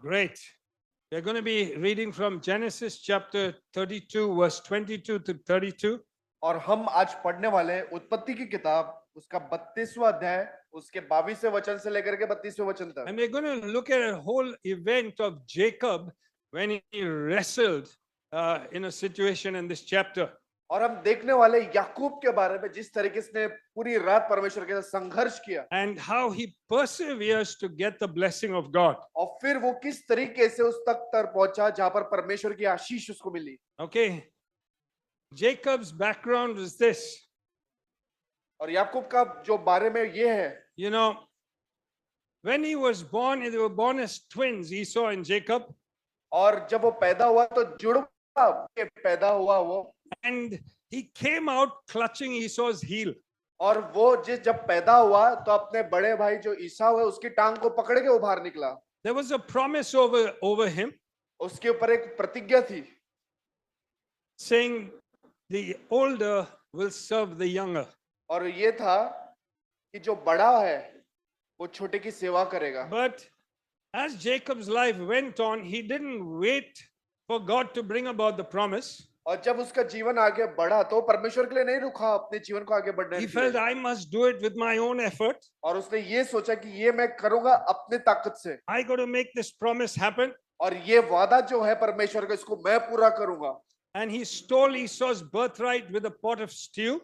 Great. We're going to be reading from Genesis chapter 32, verse 22 to 32. और हम आज पढ़ने वाले हैं उत्पत्ति की किताब उसका 32वां अध्याय उसके 22वें वचन से लेकर के 32वें वचन तक। And we're going to look at a whole event of Jacob when he wrestled in a situation in this chapter. और हम देखने वाले याकूब के बारे में जिस तरीके से पूरी रात परमेश्वर के साथ संघर्ष किया And how he perseveres to get the blessing of God. और फिर वो किस तरीके से उस तक तर पहुंचा जहां पर परमेश्वर की आशीष उसको मिली। Okay. Jacob's background is this. और याकूब का जो बारे में ये है, You know, when he was born, they were born as twins, Esau and Jacob. और जब वो पैदा हुआ तो जुड़वा के पैदा हुआ वो, And he came out clutching Esau's heel. और वो जब पैदा हुआ तो अपने बड़े भाई जो ईसाऊ है उसकी टांग को पकड़ के वो बाहर निकला। There was a promise over him उसके ऊपर एक प्रतिज्ञा थी saying the older will serve the younger. और ये था कि जो बड़ा है वो छोटे की सेवा करेगा। But as Jacob's life went on, he didn't wait for God to bring about the promise. और जब उसका जीवन आगे बढ़ा तो परमेश्वर के लिए नहीं रुका अपने जीवन को आगे बढ़ने He के felt लिए। I must do it with my own effort. और उसने ये सोचा कि ये मैं करूंगा अपने ताकत से I got to make this promise happen. और ये वादा जो है परमेश्वर का इसको मैं पूरा करूंगा। And he stole Esau's birthright with a pot of stew.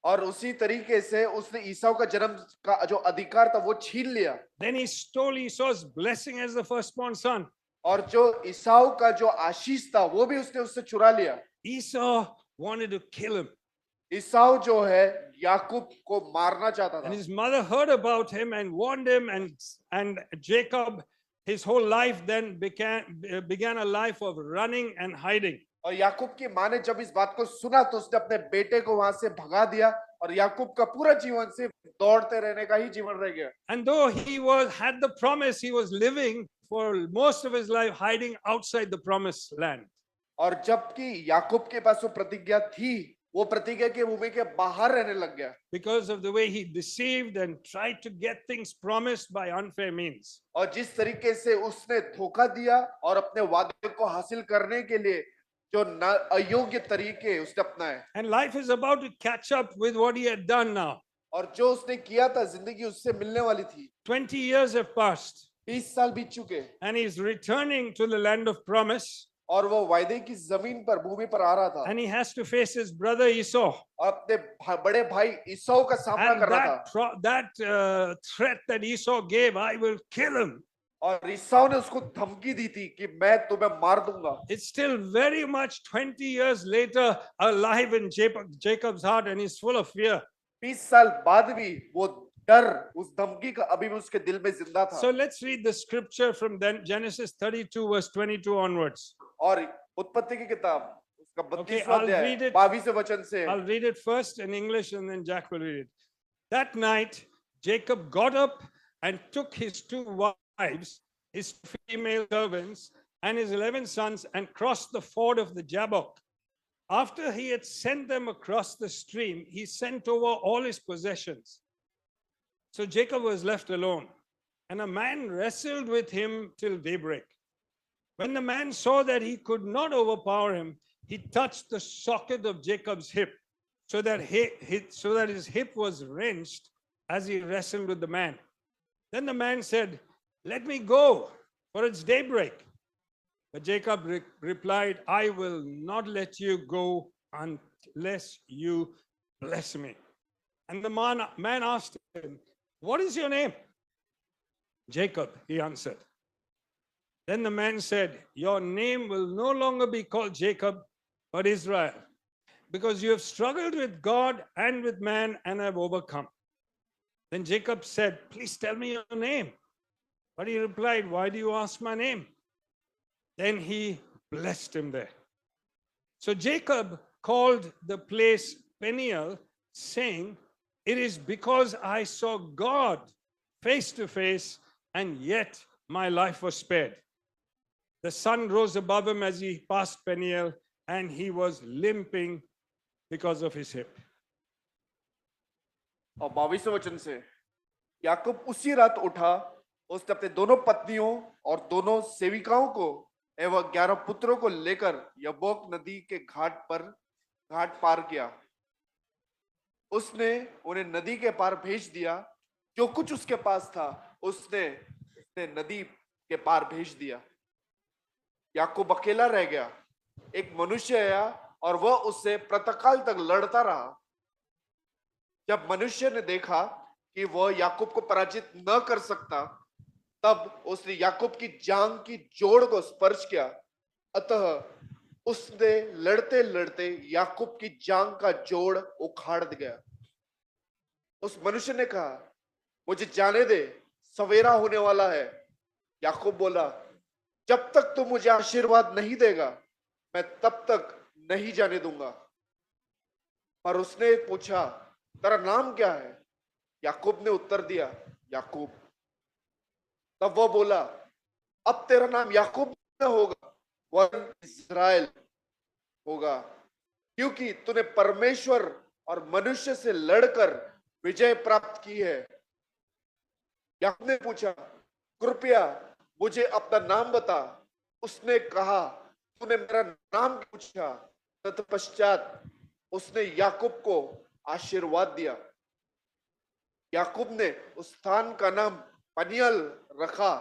और उसी तरीके से उसने ईसाऊ का जन्म का जो अधिकार था वो छीन लिया। Then he stole Esau's blessing as the firstborn son. और जो ईसाऊ का जो आशीष था वो भी उसने उससे चुरा लिया। Esau wanted to kill him. ईसाऊ जो है याकूब को मारना चाहता And था his mother heard about him and warned him, and Jacob, his whole life then began a life of running and hiding. और याकूब की माँ ने जब इस बात को सुना तो उसने अपने बेटे को वहां से भगा दिया और याकूब का पूरा जीवन सिर्फ दौड़ते रहने का ही जीवन रह गया। And though he had the promise, he was living for most of his life hiding outside the promised land. और जबकि याकूब के पास वो प्रतिज्ञा थी वो प्रतिज्ञा के भूमि के बाहर रहने लग गया Because of the way he deceived and tried to get things promised by unfair means. और जिस तरीके से उसने धोखा दिया और अपने वादे को हासिल करने के लिए जो अयोग्य तरीके उसने अपनाए। And life is about to catch up with what he had done now. और जो उसने किया था जिंदगी उससे मिलने वाली थी। 20 years have passed 20 साल बीत चुके and he's returning to the land of promise. और वो वायदे की जमीन पर भूमि पर आ रहा था And he has to face his brother Esau. और अपने बड़े भाई ईसाऊ का सामना And कर रहा था that threat that Esau gave, I will kill him. और ईसाऊ ने उसको धमकी दी थी कि मैं तुम्हें मार दूंगा। It's still very much 20 years later alive in Jacob's heart, and he's full of fear. 20 साल बाद भी वो डर उस धमकी का अभी भी उसके दिल में जिंदा था। So let's read the scripture from Genesis 32 verse 22 onwards. और उत्पत्ति की किताब उसका Okay, 32वां I'll read अध्याय it. 22वें वचन से I'll read it first in English and then Jack will read it. That night, Jacob got up and took his 2 wives, his female servants, and his 11 sons and crossed the ford of the Jabbok. After he had sent them across the stream, he sent over all his possessions. So Jacob was left alone, and a man wrestled with him till daybreak. When the man saw that he could not overpower him, he touched the socket of Jacob's hip, so that his hip was wrenched as he wrestled with the man. Then the man said, "Let me go, for it's daybreak." But Jacob replied, "I will not let you go unless you bless me." And the man asked him, "What is your name?" "Jacob," he answered. Then the man said, "Your name will no longer be called Jacob, but Israel, because you have struggled with God and with man and have overcome." Then Jacob said, "Please tell me your name." But he replied, "Why do you ask my name?" Then he blessed him there. So Jacob called the place Peniel, saying, "It is because I saw God face to face, and yet my life was spared." The sun rose above him as he passed Peniel, and he was limping because of his hip. और 22वें वचन से याकूब उसी रात उठा उसने अपने दोनों पत्नियों और दोनों सेविकाओं को एवं 11 पुत्रों को लेकर यब्बोक नदी के घाट पार किया। उसने उन्हें नदी के पार भेज दिया। जो कुछ उसके पास था उसने नदी के पार भेज दिया। याकूब अकेला रह गया। एक मनुष्य आया और वह उससे प्रातःकाल तक लड़ता रहा। जब मनुष्य ने देखा कि वह याकूब को पराजित न कर सकता, तब उसने याकूब की जांग की जोड़ को स्पर्श किया। अतः उसने लड़ते लड़ते याकूब की जांग का जोड़ उखाड़ गया। उस मनुष्य ने कहा, मुझे जाने दे, सवेरा होने वाला है। याकूब बोला, जब तक तू मुझे आशीर्वाद नहीं देगा, मैं तब तक नहीं जाने दूंगा। पर उसने पूछा, तेरा नाम क्या है? याकूब ने उत्तर दिया, याकूब। तब वह बोला, अब तेरा नाम याकूब न होगा, वरन इस्राएल होगा, क्योंकि तूने परमेश्वर और मनुष्य से लड़कर विजय प्राप्त की है। याकूब ने पूछा, कृपया मुझे अपना नाम बता। उसने कहा, तूने मेरा नाम पूछा। तत्पश्चात उसने याकूब को आशीर्वाद दिया। याकूब ने उस स्थान का नाम पनियल रखा,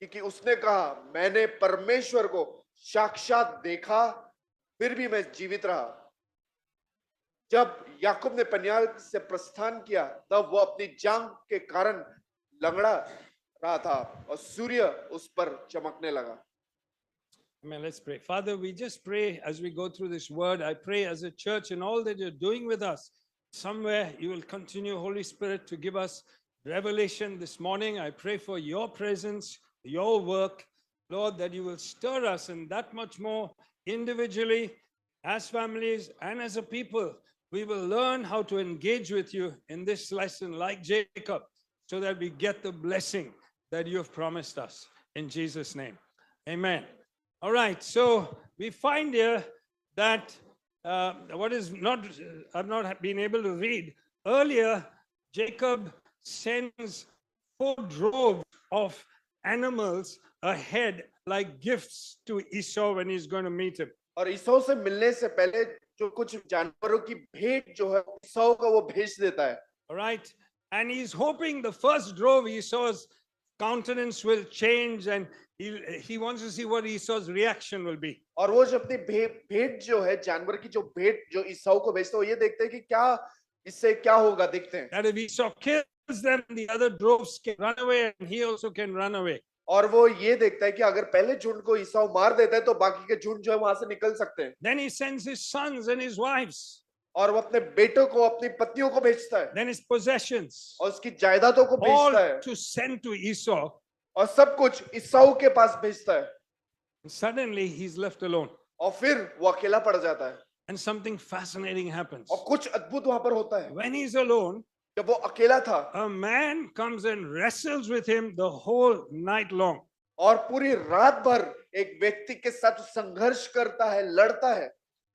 क्योंकि उसने कहा, मैंने परमेश्वर को साक्षात देखा, फिर भी मैं जीवित रहा। जब याकूब ने पनियल से प्रस्थान किया, तब वह अपनी जांग के कारण लंगड़ा रहा था और सूर्य उस पर चमकने लगा। Amen. Let's pray. Father, we just pray as we go through this word. I pray as a church and all that you're doing with us, somewhere you will continue, Holy Spirit, to give us revelation this morning. I pray for your presence, your work, Lord, that you will stir us and that much more individually, as families, and as a people. We will learn how to engage with you in this lesson like Jacob, so that we get the blessing that you have promised us. In Jesus' name, amen. All right, so we find here that what is not, I've not been able to read. Earlier, Jacob sends 4 droves of animals ahead like gifts to Esau when he's going to meet him. और ईसौ से मिलने से पहले जो कुछ जानवरों की भेंट जो है ईसौ का वो भेज देता है। All right, and he's hoping the first drove Esau's countenance will change, and he wants to see what Esau's reaction will be. और वो जो अपनी भेंट जो है, जानवर की जो भेंट जो ईसौ को भेजते हैं, वो ये देखते हैं कि क्या इससे क्या होगा, देखते हैं। That if Esau kills them, the other droves can run away, and he also can run away. और वो ये देखता है कि अगर पहले झुंड को ईसौ मार देता है तो बाकी के झुंड जो है वहां से निकल सकते हैं। Then he sends his sons and his wives. और वो अपने बेटों को, अपनी पत्नियों को भेजता है। Then his possessions. और उसकी जायदादों को All भेजता है। to send to Esau. और सब कुछ ईसौ के पास भेजता है। And suddenly he's left alone. और फिर वो अकेला पड़ जाता है। And something fascinating happens. और कुछ अद्भुत वहां पर होता है। When he's alone, जब वो अकेला था, a man comes and wrestles with him the whole night long. और पूरी रात भर एक व्यक्ति के साथ संघर्ष करता है, लड़ता है।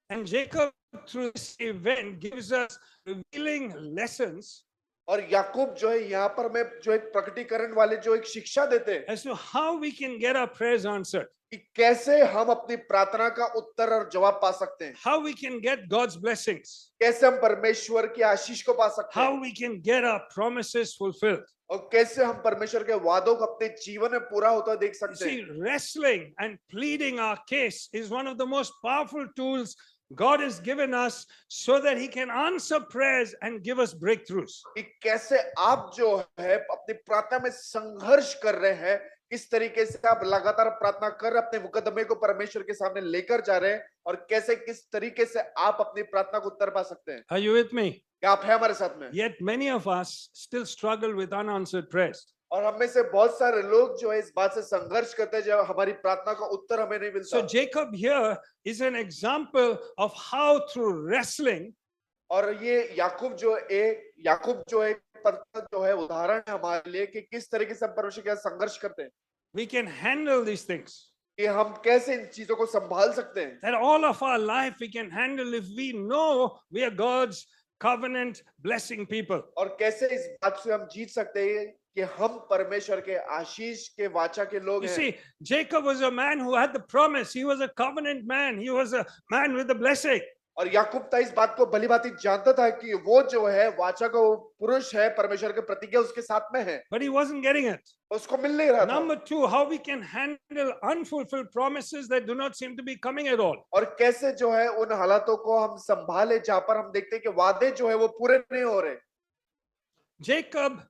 And Jacob, through this event, gives us revealing lessons और याकूब जो है यहाँ पर हमें जो एक प्रकटीकरण वाले जो एक शिक्षा देते हैं as to how we can get our prayers answered, कि कैसे हम अपनी प्रार्थना का उत्तर और जवाब पा सकते हैं, how we can get God's blessings, कैसे हम परमेश्वर की आशीष को पा सकते हैं, how we can get our promises fulfilled. और कैसे हम परमेश्वर के वादों को अपने जीवन में पूरा होता देख You सकते हैं। see, wrestling and pleading our case is one of the most powerful tools God has given us so that He can answer prayers and give us breakthroughs. कि कैसे आप जो है अपनी प्रार्थना में संघर्ष कर रहे हैं, किस तरीके से आप लगातार प्रार्थना कर अपने मुकदमे को परमेश्वर के सामने लेकर जा रहे हैं, और कैसे किस तरीके से आप अपनी प्रार्थना को उत्तर पा सकते हैं। Are you with me? क्या आप हैं हमारे साथ में? Yet many of us still struggle with unanswered prayers. और हम में से बहुत सारे लोग जो है इस बात से संघर्ष करते हैं जब हमारी प्रार्थना का उत्तर हमें नहीं मिलता। So Jacob here is an example of how through wrestling, और ये याकूब जो है जो है उदाहरण है हमारे लिए कि किस तरीके से हम परमेश्वर के साथ संघर्ष करते हैं, we can handle these things. कि हम कैसे इन चीजों को संभाल सकते हैं। That all of our life we can handle if we know we are God's covenant blessing people. और कैसे इस बात से हम जीत सकते हैं कि हम परमेश्वर के आशीष के वाचा के लोग You हैं। see, Jacob was a man who had the promise. He was a covenant man. He was a man with the blessing. और याकूब था इस बात को भली भांति जानता था कि वो जो है वाचा का वो पुरुष है, परमेश्वर के प्रतिज्ञा उसके साथ में है, But he wasn't getting it. उसको मिल नहीं रहा था। Number two, how we can handle unfulfilled promises that do not seem to be coming at all. और कैसे जो है उन हालातों को हम संभाले जहां पर हम देखते हैं कि वादे जो है वो पूरे नहीं हो रहे। Jacob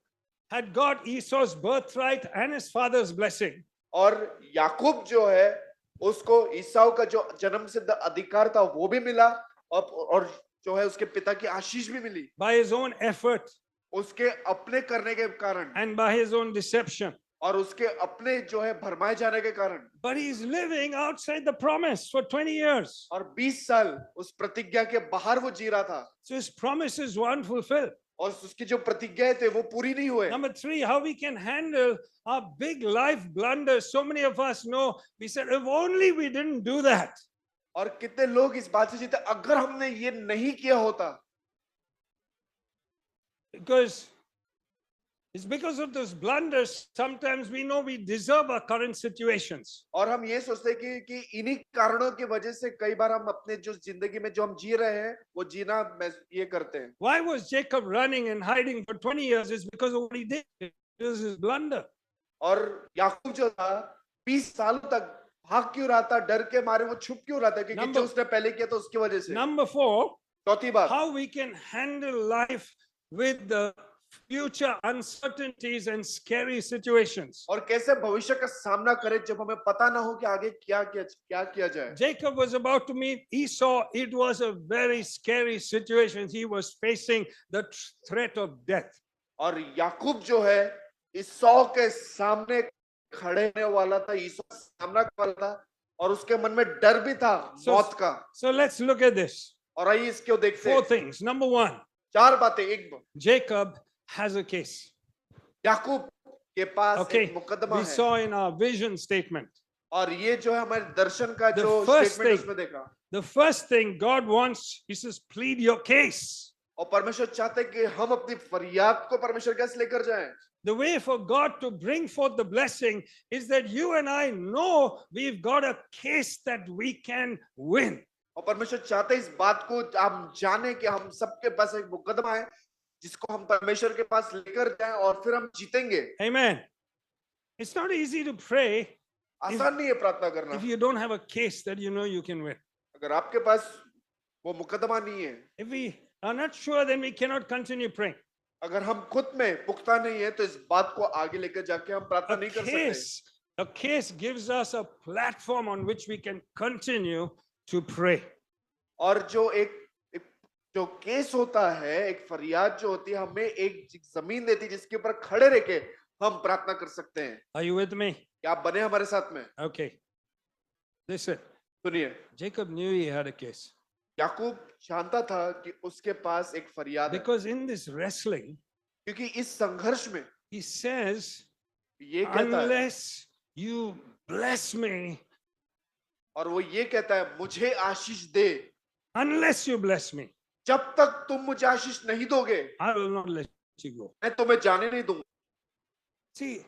had got Esau's birthright and his father's blessing. और याकूब जो है उसको ईसाऊ का जो जन्म सिद्ध अधिकार था वो भी मिला और जो है उसके पिता की आशीष भी मिली By his own effort उसके अपने करने के कारण and by his own deception. और उसके अपने जो है भरमाए जाने के कारण। But he's living outside the promise for 20 years. और 20 साल उस प्रतिज्ञा के बाहर वो जी रहा था So his promises were unfulfilled. और उसकी जो प्रतिज्ञाएं थे वो पूरी नहीं हुए। Number three, how we can handle our big life blunders. So many of us know, we said, if only we didn't do that. और कितने लोग इस बात से जीते अगर हमने ये नहीं किया होता। Because it's because of those blunders, sometimes we know we deserve our current situations. और हम ये सोचते हैं कि इन्हीं कारणों की वजह से कई बार हम अपने जो जिंदगी में जो हम जी रहे हैं वो जीना ये करते हैं। Why was Jacob running and hiding for 20 years? It's because of what he did. It was his blunder. और याकूब जो था 20 सालों तक भाग क्यों रहा था, डर के मारे वो छुप क्यों रहा था, क्योंकि जो उसने पहले किया था उसकी वजह से। Number four, चौथी बात, how we can handle life with the future uncertainties and scary situations. और कैसे भविष्य का सामना करें जब हमें पता ना हो कि आगे क्या किया जाए। Jacob was about to meet Esau. It was a very scary situation. He was facing the threat of death. और याकूब जो है ईसौ के सामने खड़े होने वाला था, ईसौ का सामना कर वाला था और उसके मन में डर भी था मौत का। So let's look at this. और आइए इसको देखते हैं। Four things. Number one, चार बातें। एक, Jacob has a case. याकूब के पास Okay, एक मुकदमा we है saw in our vision statement. और ये जो है हमारे दर्शन का The जो first स्टेटमेंट thing- उसमें देखा। The first thing God wants, He says, plead your case. और परमेश्वर चाहते हैं कि हम अपनी फरियाद को परमेश्वर के पास लेकर जाएं। The way for God to bring forth the blessing is that you and I know we've got a case that we can win. और परमेश्वर चाहते हैं इस बात को हम जाने कि हम सबके पास एक मुकदमा है जिसको हम परमेश्वर के पास लेकर जाएं और फिर हम जीतेंगे। Amen. It's not easy to pray आसान नहीं है प्रार्थना करना if you don't have a case that you know you can win. अगर आपके पास वो मुकदमा नहीं है। If we are not sure, then we cannot continue praying. अगर हम खुद में पुख्ता नहीं है तो इस बात को आगे लेकर जाके हम प्रार्थना नहीं कर सकते। A case gives us a platform on which we can continue to pray. और जो एक जो केस होता है, एक फरियाद जो होती है, हमें एक जमीन देती है जिसके ऊपर खड़े रह के हम प्रार्थना कर सकते हैं। Are you with me? क्या आप बने हमारे साथ में? Okay. Listen, सुनिए, Jacob knew he had a case. याकूब जानता था कि उसके पास एक फरियाद है, Because in this wrestling, क्योंकि इस संघर्ष में he says, ये कहता है unless you bless me, और वो ये कहता है मुझे आशीष दे, unless you bless me, जब तक तुम मुझे आशीष नहीं दोगे I will not let you go. मैं तुम्हें जाने नहीं दूंगा। See,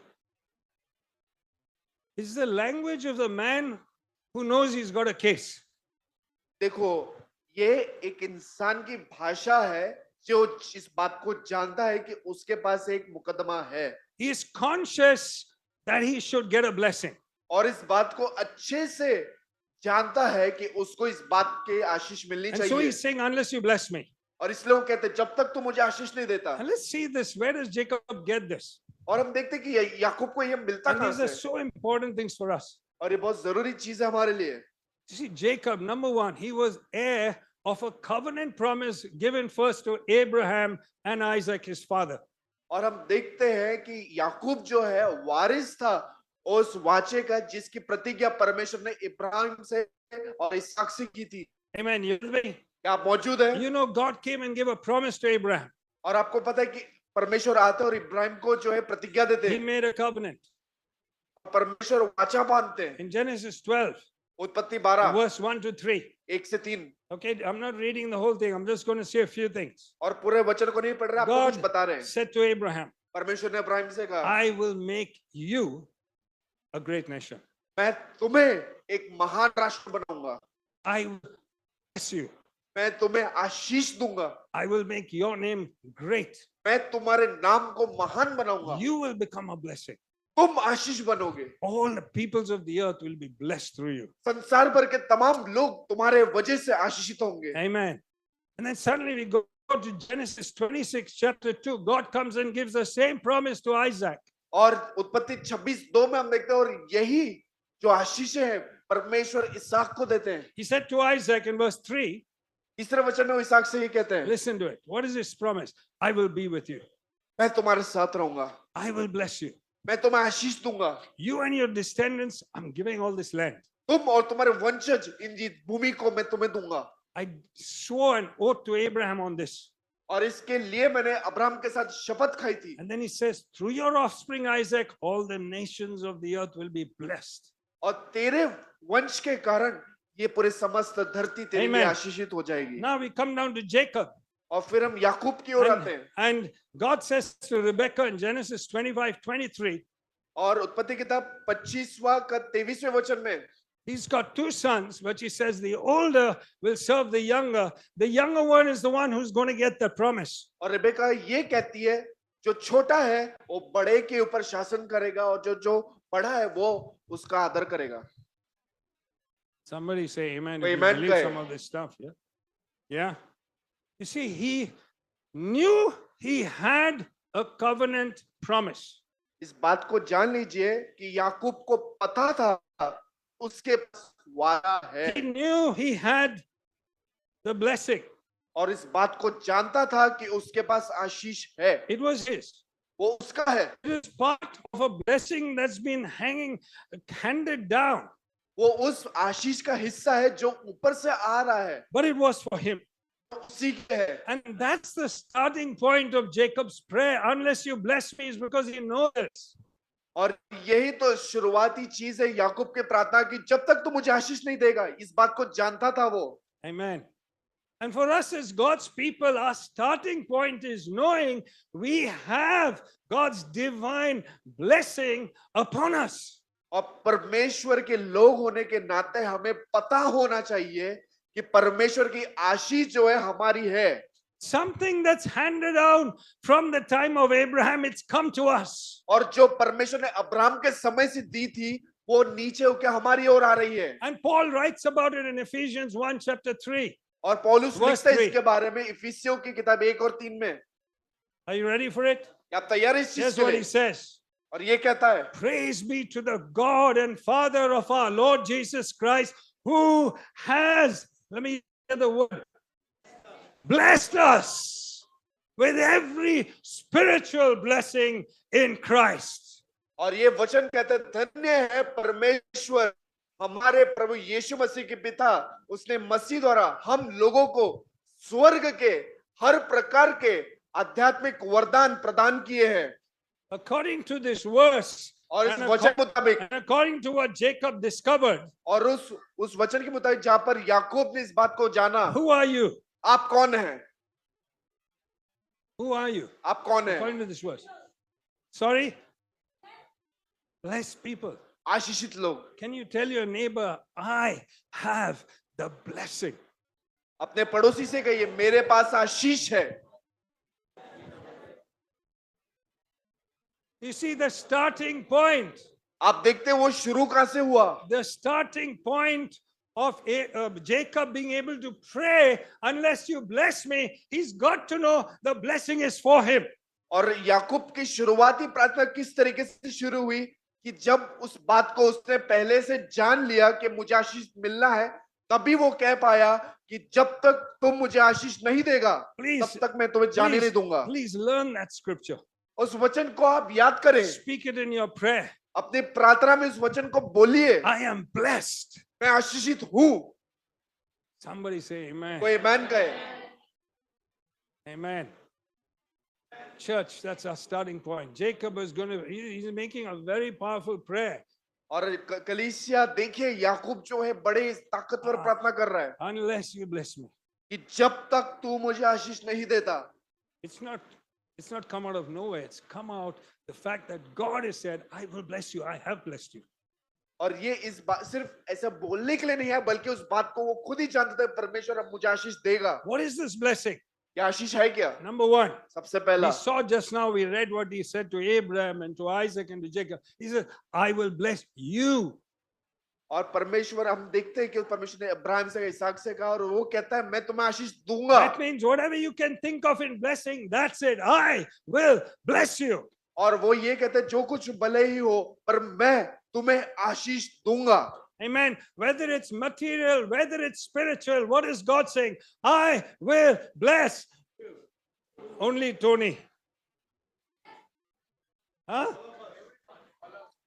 it's the language of the man who knows he's got a case. देखो, ये एक इंसान की भाषा है जो इस बात को जानता है कि उसके पास एक मुकदमा है। He is conscious that he should get a blessing. और इस बात को अच्छे से जानता है कि उसको इस बात के आशीष मिलनी And so चाहिए। he's saying, unless you bless me. और इसलिए वो कहते हैं जब तक तू मुझे आशीष नहीं देता। And let's see this. Where does Jacob get this? और हम देखते हैं कि याकूब को ये मिलता And कहां these are से? so important things for us. और ये बहुत जरूरी चीज है हमारे लिए। You see, Jacob, number one, he was heir of a covenant promise given first to Abraham and Isaac, his father. और हम देखते हैं कि याकूब जो है वारिस था उस वाचे का जिसकी प्रतिज्ञा परमेश्वर ने इब्राहिम से और इसहाक से की थी। Amen. You with me? क्या आप मौजूद हैं? You know, God came and gave a promise to Abraham. और आपको पता है कि परमेश्वर आते और इब्राहिम को जो है प्रतिज्ञा देते He हैं। made a covenant. परमेश्वर वाचा बांधते हैं। In Genesis 12, उत्पत्ति 12 verse 1 to 3. 1 से 3। Okay, I'm not reading the whole thing. I'm just going to say a few things. और पूरे वचन को नहीं पढ़ रहे, आपको कुछ God बता रहे हैं। said to Abraham, परमेश्वर ने अब्राहम से कहा, I will make you a great nation. मैं तुम्हें एक महान राष्ट्र बनाऊंगा, I will bless you. मैं तुम्हें आशीष दूंगा, I will make your name great. मैं तुम्हारे नाम को महान बनाऊंगा, You will become a blessing. तुम आशीष बनोगे, All the peoples of the earth will be blessed through you. संसार भर के तमाम लोग तुम्हारे वजह से आशीषित होंगे। Amen. And then suddenly we go to Genesis 26, chapter 2. God comes and gives the same promise to Isaac. और उत्पत्ति 26:2 में हम देखते हैं, और यही जो आशीष है परमेश्वर इसहाक को देते हैं। He said to Isaac in verse 3, तीसरे वचन में वो इसहाक से ये कहते हैं, listen to it. What is this promise? I will be with you. मैं तुम्हारे साथ रहूंगा, I will bless you. मैं तुम्हें आशीष दूंगा, You and your descendants, I'm giving all this land. तुम और तुम्हारे वंशज इन भूमि को मैं तुम्हें दूंगा। I swore an oath to Abraham on this. और इसके लिए मैंने अब्राहम के साथ शपथ खाई थी। And then he says, through your offspring, Isaac, all the nations of the earth will be blessed. और तेरे वंश के कारण ये पूरे समस्त धरती तेरे लिए Amen. आशीषित हो जाएगी। Now we come down to Jacob. और फिर हम याकूब की ओर आते हैं, And God says to Rebekah in Genesis 25:23, और उत्पत्ति किताब 25वां का 23वें वचन में he's got two sons, but he says the older will serve the younger. The younger one is the one who's going to get the promise. और Rebecca ये कहती है, जो छोटा है वो बड़े के ऊपर शासन करेगा, और जो बड़ा है वो उसका आदर करेगा। Somebody say amen. कोई If you amen believe कहे। some of this stuff, yeah? Yeah. You see, he knew he had a covenant promise. इस बात को जान लीजिए कि याकूब को पता था उसके पास वादा है, He knew he had the blessing. और इस बात को जानता था कि उसके पास आशीष है, It was his. वो उसका है, It is part of a blessing that's been handed down, वो उस आशीष का हिस्सा है जो ऊपर से आ रहा है, but it was for him. उसी के है। And that's the starting point of Jacob's prayer. Unless you bless me, is because he knows. और यही तो शुरुआती चीज है याकूब के प्रार्थना की, जब तक तू मुझे आशीष नहीं देगा, इस बात को जानता था वो। Amen. And for us as God's people, our starting point is knowing we have God's divine blessing upon us. और परमेश्वर के लोग होने के नाते हमें पता होना चाहिए कि परमेश्वर की आशीष जो है हमारी है। Something that's handed down from the time of Abraham, it's come to us. और जो परमेश्वर ने अब्राहम के समय से दी थी, वो नीचे होकर हमारी ओर आ रही है। And Paul writes about it in Ephesians 1 chapter 3. और पौलुस Verse लिखता है 3. इसके बारे में इफिसियों की किताब 1 और 3 में। Are you ready for it? क्या आप तैयार हैं इस चीज Here's के what he लिए? says. और ये कहता है, Praise be to the God and Father of our Lord Jesus Christ, who has, let me hear the word, blessed us with every spiritual blessing in Christ. और ये वचन कहते हैं, धन्य है परमेश्वर हमारे प्रभु यीशु मसीह के पिता, उसने मसीह द्वारा हम लोगों को स्वर्ग के हर प्रकार के आध्यात्मिक वरदान प्रदान किए हैं। According to this verse, और इस and वचन मुताबिक, and according to what Jacob discovered, और उस वचन के मुताबिक जहां पर याकूब ने इस बात को जाना, who are you? आप कौन हैं? Who are you? आप कौन हैं? According to this verse. Sorry? Blessed people. आशीषित लोग। Can you tell your neighbor, I have the blessing? अपने पड़ोसी से कहिए, मेरे पास आशीष है। You see the starting point. आप देखते हैं वो शुरू कहां से हुआ? The starting point of Jacob being able to pray, unless you bless me, he's got to know the blessing is for him. और याकूब की शुरुआती प्रार्थना किस तरीके से शुरू हुई कि जब उस बात को उसने पहले से जान लिया कि मुझे आशीष मिलना है, तभी वो कह पाया कि जब तक तुम मुझे आशीष नहीं देगा, तब तक मैं तुम्हें जाने नहीं दूंगा। Please learn that scripture. उस वचन को आप याद करें, Speak it in your prayer. अपने प्रार्थना में उस वचन को बोलिए, I am blessed. मैं आशीषित हूं। Somebody say amen. कोई आमीन कहे। Amen. Church, that's our starting point. Jacob is going to, he's making a very powerful prayer. और कलीसिया देखिए, याकूब जो है बड़े ताकतवर प्रार्थना कर रहा है Unless you bless me. कि जब तक तू मुझे आशीष नहीं देता। It's not It's not come out of nowhere. It's come out the fact that God has said, I will bless you. I have blessed you. और ये इस बात सिर्फ ऐसा बोलने के लिए नहीं है, बल्कि उस बात को वो खुद ही जानते थे, परमेश्वर अब मुझे आशीष देगा। What is this blessing? क्या आशीष है क्या? Number one, सबसे पहला, we saw just now, we read what he said to Abraham and to Isaac and to Jacob. He said, I will bless you. और परमेश्वर, हम देखते हैं कि परमेश्वर ने अब्राहम से, इसहाक से कहा, और वो कहता है मैं तुम्हें आशीष दूंगा। That means whatever you can think of in blessing, that's it. I will bless you. और वो ये कहते हैं जो कुछ भले ही हो, पर मैं तुम्हें आशीष दूंगा। Amen. Whether it's material, whether it's spiritual, what is God saying? I will bless. Only Tony. Huh?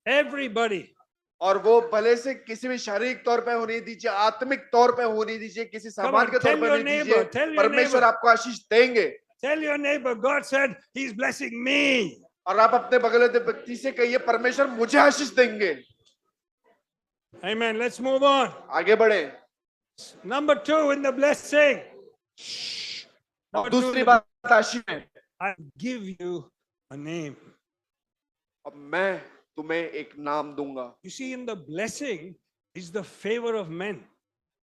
Everybody. और वो भले से किसी भी शारीरिक तौर पे होने दीजिए, आत्मिक तौर पे होने दीजिए, किसी सामान के तौर पे नहीं दीजिए, परमेश्वर आपको आशीष देंगे। Tell your neighbor, God said He's blessing me. और आप अपने बगल वाले व्यक्ति से कहिए, परमेश्वर मुझे आशीष देंगे। Amen. Let's move on. आगे बढ़े। Number two in the blessing. अब दूसरी बात आशीष में, I give you a name. अब मैं तुम्हें एक नाम दूंगा। You see, in the blessing is the favor of men.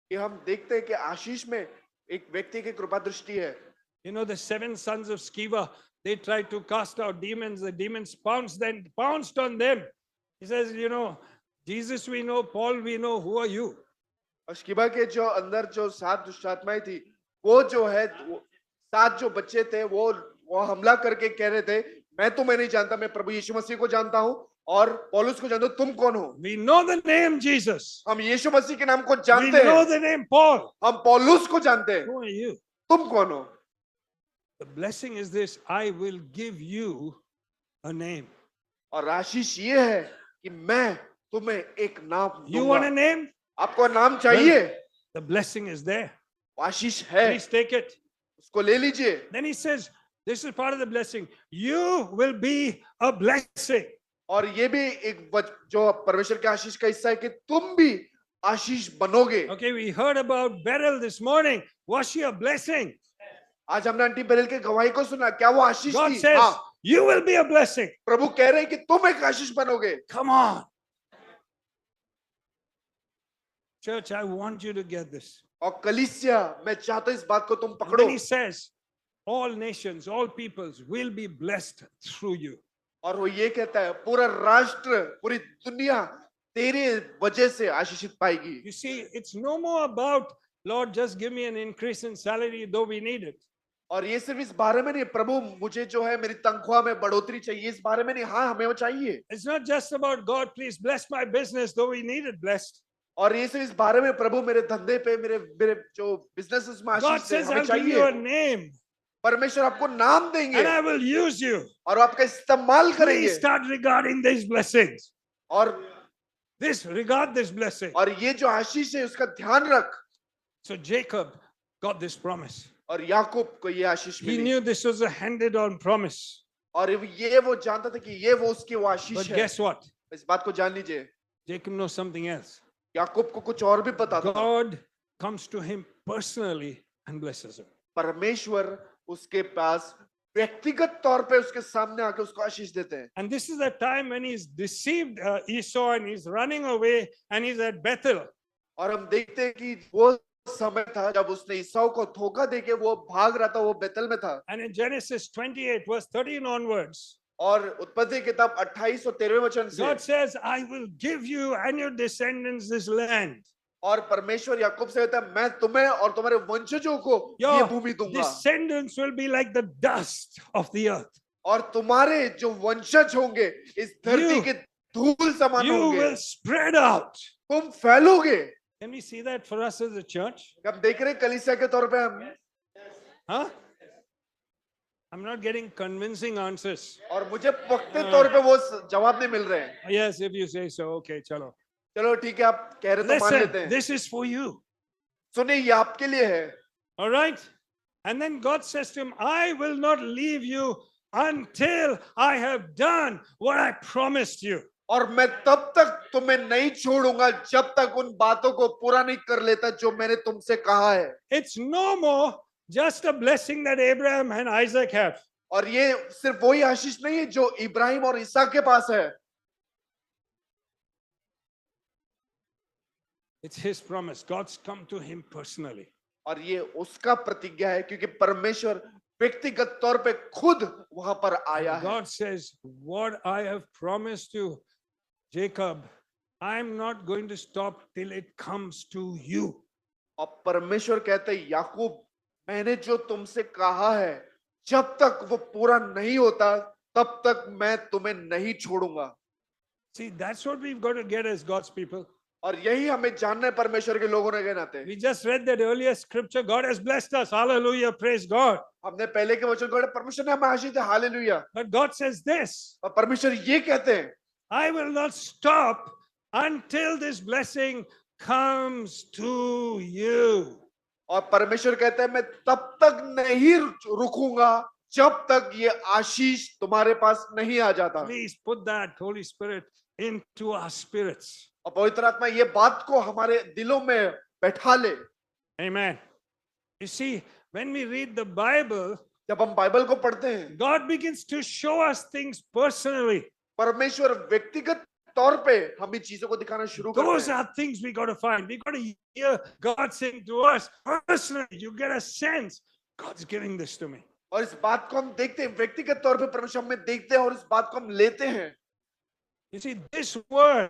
कि हम देखते हैं कि आशीष में एक व्यक्ति की कृपा दृष्टि है। You know, the 7 sons of Sceva, they tried to cast out demons. The demons pounced on them. He says, you know, Jesus we know, Paul we know, who are you? और स्किबा के जो अंदर जो 7 दुष्ट आत्माएं थी, वो जो है 7 जो बच्चे थे, वो हमला करके कह रहे थे, मैं तुम्हें नहीं जानता, मैं प्रभु यीशु मसीह को जानता हूँ और पौलुस को जानता हूँ, तुम कौन हो? We know the name Jesus. हम यीशु मसीह के नाम को We जानते हैं। know the name Paul. हम पौलुस को जानते हैं। Who are you? तुम कौन हो? The blessing is this: I will give you a name. और आशीष ये है कि मैं तुम्हें एक नाम You want a दूंगा। name? आपको नाम चाहिए? The blessing is there. आशीष है, Please take it. उसको ले लीजिए। Then he says, this is part of the blessing. You will be a blessing. और ये भी एक जो परमेश्वर के आशीष का हिस्सा है कि तुम भी आशीष बनोगे। Okay, we heard about Beryl this morning. Was she a blessing? आज हमने आंटी बेरिल के गवाही को सुना, क्या वो आशीष God थी? says, हाँ, you will be a blessing. प्रभु कह रहे हैं कि तुम एक आशीष बनोगे। Come on. Church, I want you to get this. और कलीसिया, मैं चाहता हूं इस बात को तुम And पकड़ो। then he says, all nations, all peoples will be blessed through you. और वो ये कहता है, पूरा राष्ट्र, पूरी दुनिया तेरे वजह से आशीषित पाएगी। You see, it's no more about, Lord, just give me an increase in salary, though we need it. और ये सिर्फ इस बारे में नहीं, प्रभु मुझे जो है मेरी तनख्वाह में बढ़ोतरी चाहिए, इस बारे में नहीं, हाँ हमें वो चाहिए। It's not just about, God, please bless my business, though we need it blessed. और ये सिर्फ इस बारे में, प्रभु मेरे धंधे पे, मेरे जो बिजनेस में God आशीष दे, says, हमें I'll give you a चाहिए। name परमेश्वर आपको नाम देंगे and I will use you. और आपका इस्तेमाल करेंगे। Please start regarding these blessings. और Regard this blessing. और ये जो आशीष है उसका ध्यान रख। So Jacob got this promise. और याकूब को ये आशीष He milli knew this was a handed on promise. और ये वो जानता था कि ये वो उसकी वो But आशीष है। guess what? इस बात को जान लीजिए, Jacob knows something else. याकूब को कुछ और भी पता था। God comes to him personally and blesses him. परमेश्वर उसके पास व्यक्तिगत तौर पे उसके सामने आके उसको आशीष देते हैं। And this is the time when he's deceived Esau and he's running away and he's at Bethel. और हम देखते हैं कि वो समय था जब उसने ईसाऊ को धोखा देके वो भाग रहा था, वो बेतल में था। And in Genesis 28 verse 13 onwards, और उत्पत्ति किताब 28 और 13वें वचन से God says, I will give you and your descendants this land. और परमेश्वर याकूब से कहता है, मैं तुम्हें और तुम्हारे वंशजों को ये Your भूमि दूंगा descendants will be like the dust of the earth. और तुम्हारे जो वंशज होंगे इस धरती के धूल समान You होंगे। will spread out. तुम फैलोगे। Can we see that for us as a church? हम देख रहे हैं कलीसिया के तौर पे हम, Huh? I'm not getting convincing answers. और मुझे पक्के तौर पे वो जवाब नहीं मिल रहे हैं। Yes, if you say so, okay, chalo. चलो ठीक है, आप कह रहे तो मान लेते Listen, हैं। this is for you. सुनिए, ये आपके लिए है। All right? And then God says to him, I will not leave you until I have done what I promised you. और मैं तब तक तुम्हें नहीं छोड़ूंगा जब तक उन बातों को पूरा नहीं कर लेता जो मैंने तुमसे कहा है। It's no more just a blessing that Abraham and Isaac have. और ये सिर्फ वही आशीष नहीं है जो इब्राहिम और इसहाक के पास है, It's his promise. God's come to him personally. और ये उसका प्रतिज्ञा है क्योंकि परमेश्वर व्यक्तिगत तौर पे खुद वहां पर आया And है। God says, what I have promised you, Jacob, I'm not going to stop till it comes to you. और परमेश्वर कहते हैं याकूब, मैंने जो तुमसे कहा है जब तक वो पूरा नहीं होता तब तक मैं तुम्हें नहीं छोड़ूंगा। See, that's what we've got to get as God's people. और यही हमें जानना है परमेश्वर के लोगों ने के नाते। We just read that earlier scripture. God has blessed us. Hallelujah. Praise God. हमने पहले के वचन को परमेश्वर ने हमें आशीष दी, hallelujah. But God says this, और परमेश्वर ये कहते हैं, I will not stop until this blessing comes to you. और परमेश्वर कहते हैं मैं तब तक नहीं रुकूंगा जब तक ये आशीष तुम्हारे पास नहीं आ जाता। Please put that, Holy Spirit, into our spirits. और पवित्र आत्मा ये बात को हमारे दिलों में बैठा ले। Amen. You see, when we read the Bible, जब हम बाइबल को पढ़ते हैं, God begins to show us things personally. परमेश्वर व्यक्तिगत तौर पे हमें चीजों को दिखाना शुरू करते Those हैं। are things we got to find. We got to hear God saying to us personally. You get a sense, God's giving this to me. और इस बात को हम देखते हैं, व्यक्तिगत तौर पे परमेश्वर हमें देखते हैं और इस बात को हम लेते हैं। You see, this word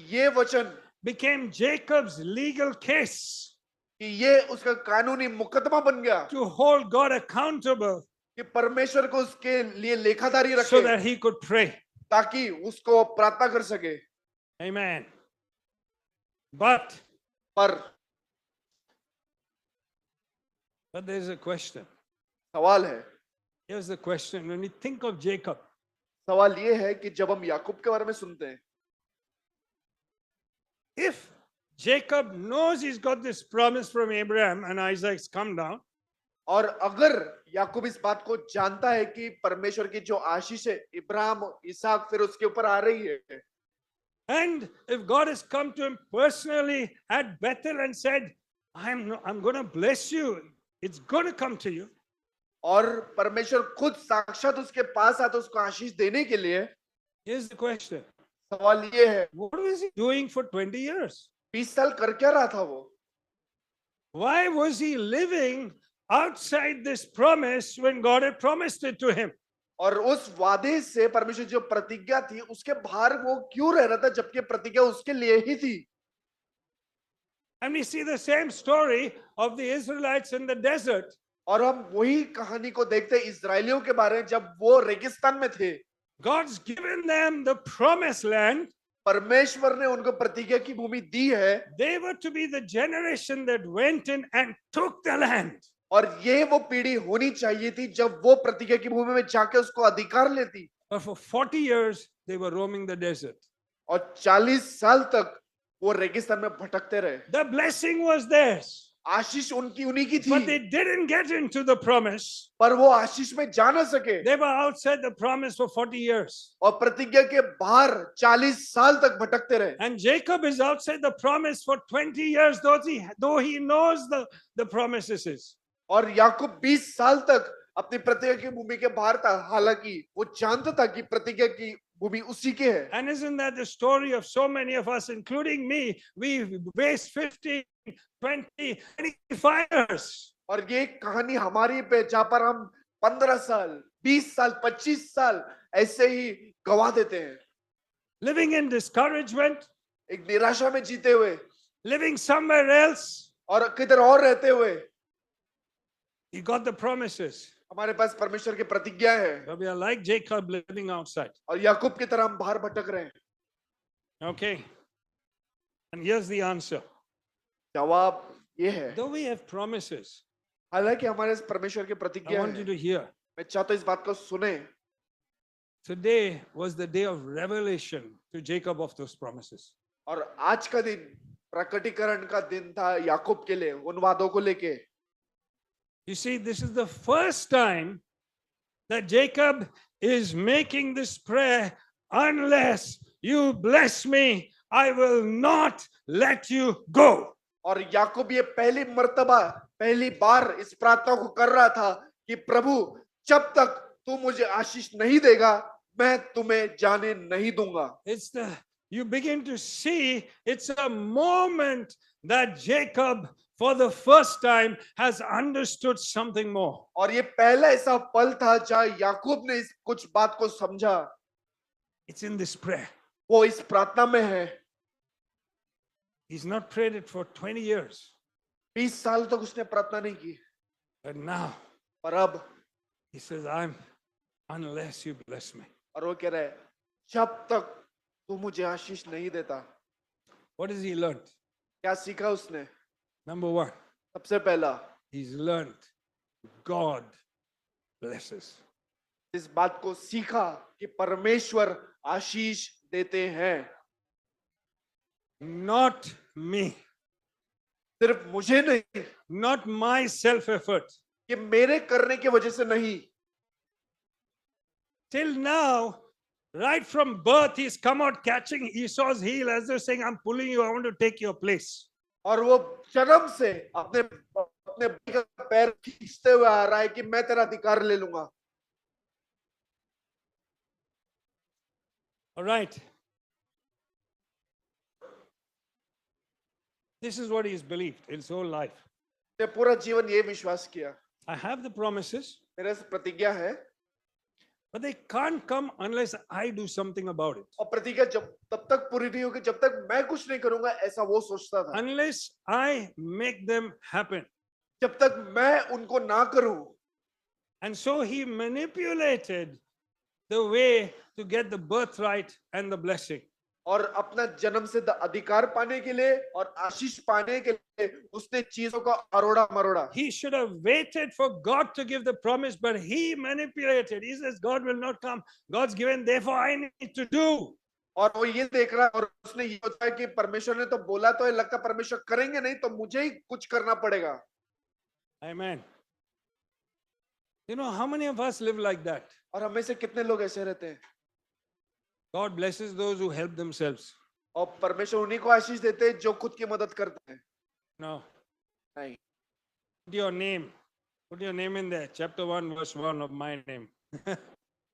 ये वचन became Jacob's legal case कि ये उसका कानूनी मुकदमा बन गया to hold God accountable कि परमेश्वर को उसके लिए लेखादारी so रखे that he could pray. ताकि उसको प्रार्थना कर सके। Amen. But पर there's a question. सवाल है, Here's the question. When we think of Jacob, सवाल ये है कि जब हम याकूब के बारे में सुनते हैं, if Jacob knows he's got this promise from Abraham and Isaac's come down, और अगर याकूब इस बात को जानता है कि परमेश्वर की जो आशीष है इब्राहिम इसहाक फिर उसके ऊपर आ रही है, and if God has come to him personally at Bethel and said, I'm going to bless you, it's going to come to you. और परमेश्वर खुद साक्षात उसके पास आता उसको आशीष देने के लिए, Here's the question. सवाल ये है, What was he doing for 20 years? 20 साल कर क्या रहा था वो? Why was he living outside this promise when God had promised it to him? और उस वादे से परमेश्वर जो प्रतिज्ञा थी उसके बाहर वो क्यों रह रहा था जबकि प्रतिज्ञा उसके लिए ही थी? And we see the same story of the Israelites in the desert. और हम वही कहानी को देखते हैं इजरायलियों के बारे में जब वो रेगिस्तान में थे। God's given them the promised land. परमेश्वर ने उनको प्रतिज्ञा की भूमि दी है। They were to be the generation that went in and took the land. और ये वो पीढ़ी होनी चाहिए थी जब वो प्रतिज्ञा की भूमि में जाके उसको अधिकार लेती। But for 40 years, they were roaming the desert. और 40 साल तक वो रेगिस्तान में भटकते रहे। The blessing was theirs. आशीष उनकी उन्हीं की But they थी, didn't get into the promise. पर वो आशीष में जा ना सके They were outside the promise for 40 years. और प्रतिज्ञा के बाहर 40 साल तक भटकते रहे। And Jacob is outside the promise for 20 years, though he knows the promises is. और याकूब 20 साल तक अपनी प्रतिज्ञा की भूमि के बाहर था, हालांकि वो जानता था कि प्रतिज्ञा की भूमि उसी के है। And isn't that the story of so many of us, including me? We waste 15, 20, 25 years. और ये कहानी हमारी पे जहां पर हम 15 साल, 20 साल, 25 साल ऐसे ही गवा देते हैं। Living in discouragement, एक निराशा में जीते हुए living somewhere else. और किधर और रहते हुए। You got the promises. हमारे पास परमेश्वर की प्रतिज्ञा है But we are like Jacob living outside. और याकूब की तरह हम बाहर भटक रहे हैं। Okay. And here's the answer. जवाब ये है, Though we have promises, हालांकि हमारे परमेश्वर की I प्रतिज्ञा want you है, to hear. मैं चाहता हूं इस बात को सुने। Today was the day of revelation to Jacob of those promises. और आज का दिन प्रकटीकरण का दिन था याकूब के लिए उन वादों को लेके। You see, this is the first time that Jacob is making this prayer, unless you bless me, I will not let you go. और याकूब ये पहली बार इस प्रार्थना को कर रहा था कि प्रभु जब तक तू मुझे आशीष नहीं देगा, मैं तुम्हें जाने नहीं दूंगा। You begin to see it's a moment that Jacob, for the first time, has understood something more. और ये पहला ऐसा पल था जहाँ याकूब ने इस कुछ बात को समझा। It's in this prayer. वो इस प्रार्थना में है। He's not prayed it for 20 years. 20 साल तक उसने प्रार्थना नहीं की, But now पर अब he says, unless you bless me. और वो कह रहा है, जब तक तू मुझे आशीष नहीं देता। What has he learned? क्या सीखा उसने? Number one, सबसे पहला, he's learned God blesses. इस बात को सीखा कि परमेश्वर आशीष देते हैं, Not me, सिर्फ मुझे नहीं, not my self effort. कि मेरे करने की वजह से नहीं। Till now, right from birth, he's come out catching Esau's heel as they're saying, I'm pulling you, I want to take your place. और वो जन्म से अपने अपने भाई का पैर खींचते हुए आ रहा है कि मैं तेरा अधिकार ले लूंगा। All right. This is what he's believed his whole life. ने पूरा जीवन ये विश्वास किया, I have the promises, मेरे से प्रतिज्ञा है, but they can't come unless I do something about it. और प्रतिज्ञा जब तब तक पूरी नहीं होगी जब तक मैं कुछ नहीं करूंगा, ऐसा वो सोचता था। Unless I make them happen. जब तक मैं उनको ना करूं, And so he manipulated the way to get the birthright and the blessing. और अपना जन्म सिद्ध अधिकार पाने के लिए और आशीष पाने के लिए उसने चीजों का अरोड़ा मरोड़ा। He should have waited for God to give the promise, but he manipulated. He says, God will not come. God's given, therefore I need to do. और वो ये देख रहा है और उसने ये सोचा है कि परमेश्वर ने तो बोला तो है, लगता परमेश्वर करेंगे नहीं तो मुझे ही कुछ करना पड़ेगा। Amen. You know how many of us live like that? और हमें से कितने लोग ऐसे रहते हैं? God blesses those who help themselves. और परमेश्वर उन्हीं को आशीष देते हैं जो खुद की मदद करते हैं। No. नहीं। Put your name in there. Chapter 1, verse 1 of my name.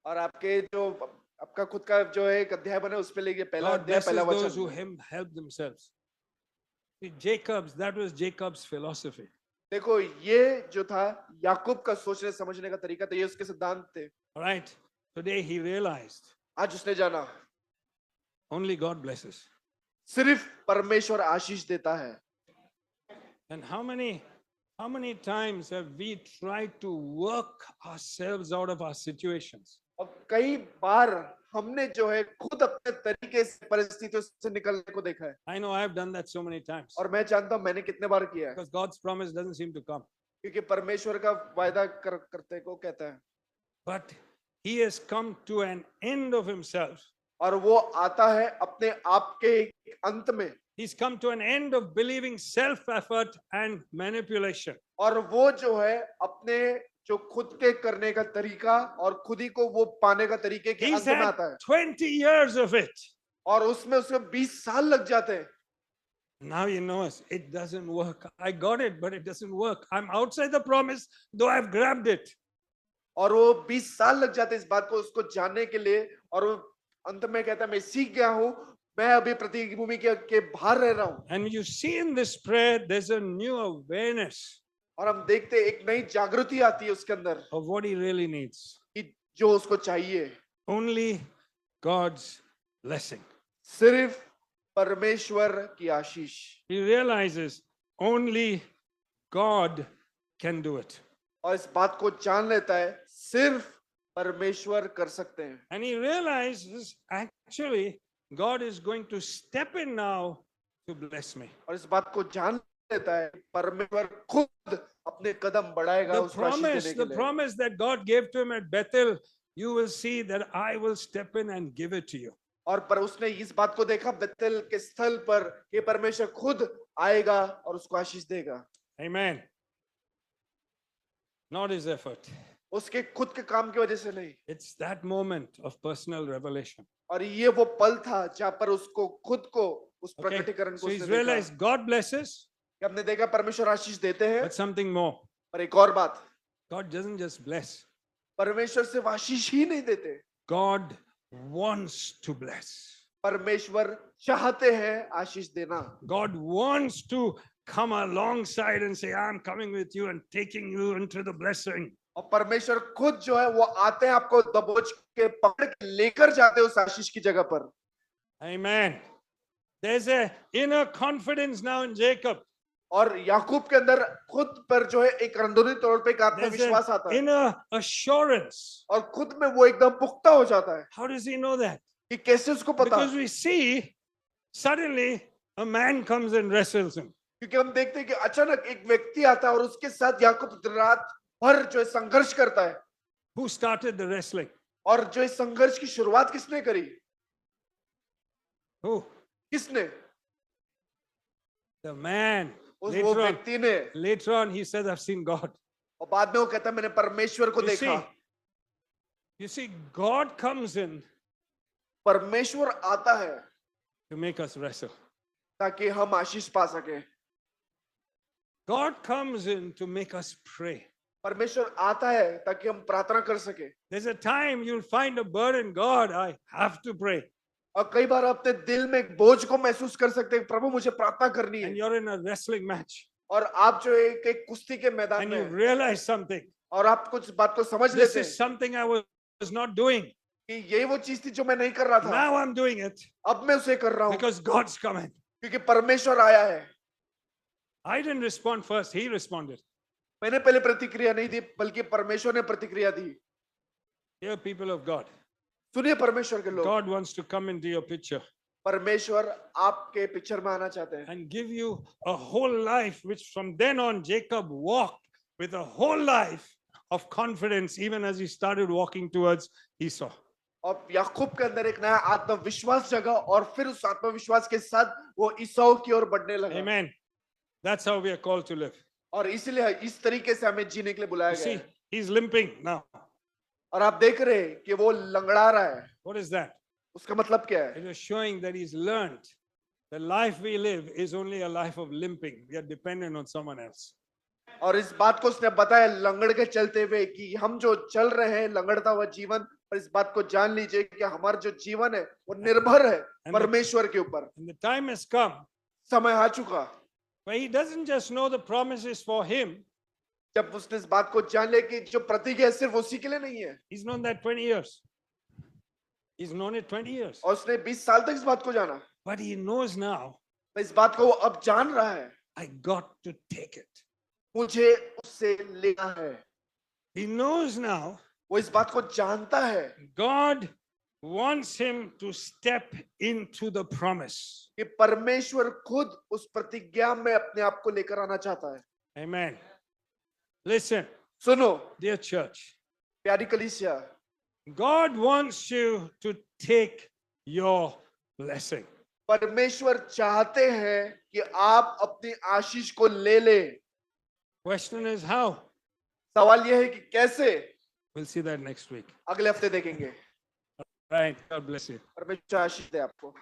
और आपके जो आपका खुद का जो है एक अध्याय बना उस पे लिखिए पहला God अध्याय blesses पहला those who वचन। help themselves. See, that was Jacob's philosophy. देखो ये जो था याकूब का सोचने समझने का तरीका था, ये उसके सिद्धांत थे। All right. Today he realized आज उसने जाना only God blesses. सिर्फ परमेश्वर आशीष देता है। And how many times have we tried to work ourselves out of our situations? और कई बार हमने जो है खुद अपने तरीके से परिस्थितियों से निकलने को देखा है। I know I have done that so many times. और मैं जानता हूं मैंने कितने बार किया है। Because God's promise doesn't seem to come. क्योंकि परमेश्वर का वायदा करते को कहता है। But he has come to an end of himself. और वो आता है अपने आप के अंत में। He's come to an end of believing self-effort and manipulation. और वो जो है अपने जो खुद के करने का तरीका और खुद ही को वो पाने का तरीके के He's अंत में had आता है। 20 years of it. और उसमें उसमें 20 साल लग जाते हैं। Now he knows it doesn't work. I got it, but it doesn't work. I'm outside the promise, though I've grabbed it. और वो 20 साल लग जाते हैं इस बात को उसको जानने के लिए, और वो अंत में कहता है मैं सीख गया हूं, मैं अभी प्रतिभूमि के बाहर रह रहा हूं। And you see in this prayer, there's a new awareness और हम देखते हैं एक नई जागृति आती है उसके अंदर of what he really needs. कि जो उसको चाहिए Only God's blessing. सिर्फ परमेश्वर की आशीष। He realizes only God can do it. और इस बात को जान लेता है सिर्फ परमेश्वर कर सकते हैं। And he realizes actually God is going to step in now to bless me. और इस बात को जान लेता है परमेश्वर खुद अपने कदम बढ़ाएगा उसको आशीष देने के The लिए। promise that God gave to him at Bethel, you will see that I will step in and give it to you. और पर उसने इस बात को देखा बेतेल के स्थल पर कि परमेश्वर खुद आएगा और उसको आशीष देगा। Amen. Not his effort. उसके खुद के काम की वजह से नहीं। It's that moment of personal revelation. और ये वो पल था जहाँ पर उसको खुद को उस Okay. प्रकटीकरण को So he's उसने realized देखा God blesses, कि हमने देखा परमेश्वर आशीष देते हैं, but something more. पर एक और बात, God doesn't just bless. परमेश्वर सिर्फ आशीष ही नहीं देते, God wants to bless. परमेश्वर चाहते हैं आशीष देना। God wants to come alongside and say, I'm coming with you and taking you into the blessing. और परमेश्वर खुद जो है वो आते हैं, आपको दबोच के पकड़ के लेकर जाते हैं उस आशीष की जगह पर। Amen. There's a inner confidence now in Jacob. और याकूब के अंदर खुद पर जो है एक अंदरूनी तौर पे एक There's आत्मविश्वास आता an है inner assurance. और खुद में वो एकदम पुख्ता हो जाता है How does he know that? कि कैसे उसको पता, Because we see suddenly a man comes and wrestles him. क्योंकि हम देखते हैं कि अचानक एक व्यक्ति आता है और उसके साथ याकूब रात भर जो है संघर्ष करता है। Who started the wrestling? और जो इस संघर्ष की शुरुआत किसने करी? Who? किसने? The man. वो Later on, व्यक्ति ने। later on, he said, I've seen God. और बाद में वो कहता है मैंने परमेश्वर को देखा। You see, God comes in परमेश्वर आता है to make us wrestle. ताकि हम आशीष पा सके। God comes in to make us pray. परमेश्वर आता है ताकि हम प्रार्थना कर सके। There's a time you'll find a burden. God, I have to pray. और कई बार अपने दिल में एक बोझ को महसूस कर सकते हैं, प्रभु मुझे प्रार्थना करनी And है। you're in a wrestling match. और आप जो एक कुश्ती के मैदान And में you हैं, realize something. और आप कुछ बात को समझ This लेते is हैं something I was not doing. कि यही वो चीज थी जो मैं नहीं कर रहा था, Now I'm doing it अब मैं उसे कर रहा हूँ because God's coming. क्योंकि परमेश्वर आया है। I didn't respond first. He responded. मैंने पहले प्रतिक्रिया नहीं दी, बल्कि परमेश्वर ने प्रतिक्रिया दी। Dear people of God, सुनिए परमेश्वर के लोग, God wants to come into your picture परमेश्वर आपके पिक्चर में आना चाहते हैं and give you a whole life, which from then on Jacob walked with a whole life of confidence, even as he started walking towards Esau. और याकूब के अंदर एक नया आत्मविश्वास जगा और फिर उस आत्मविश्वास के साथ वो ईसाऊ की ओर बढ़ने लगा। Amen. That's how we are called to live. और इसीलिए इस तरीके से हमें जीने के लिए बुलाया You गया see, है। he's limping now. और आप देख रहे हैं कि वो लंगड़ा रहा है, What is that? उसका मतलब क्या है? It is showing that he's learned the life we live is only a life of limping. We are dependent on someone else. और इस बात को उसने बताया लंगड़ के चलते हुए कि हम जो चल रहे हैं लंगड़ता हुआ जीवन, पर इस बात को जान लीजिए कि हमारा जो जीवन है वो निर्भर है परमेश्वर के ऊपर। And the time has come समय आ चुका where he doesn't just know the promises for him. जब उसने इस बात को जान लिया कि जो प्रतिज्ञा सिर्फ उसी के लिए नहीं है, He's known that 20 years. He's known it 20 years. और उसने 20 साल तक इस बात को जाना, But he knows now, पर इस बात को वो अब जान रहा है, I got to take it. मुझे उससे लेना है। He knows now, वो इस बात को जानता है God wants him to step into the promise. कि परमेश्वर खुद उस प्रतिज्ञा में अपने आप को लेकर आना चाहता है। Amen. Listen, सुनो dear church, प्यारी कलीसिया, God wants you to take your blessing. परमेश्वर चाहते हैं कि आप अपनी आशीष को ले ले। Question is how? सवाल यह है कि कैसे? We'll see that next week. अगले हफ्ते देखेंगे। Right. God bless you. परमेश्वर आशीष दे आपको।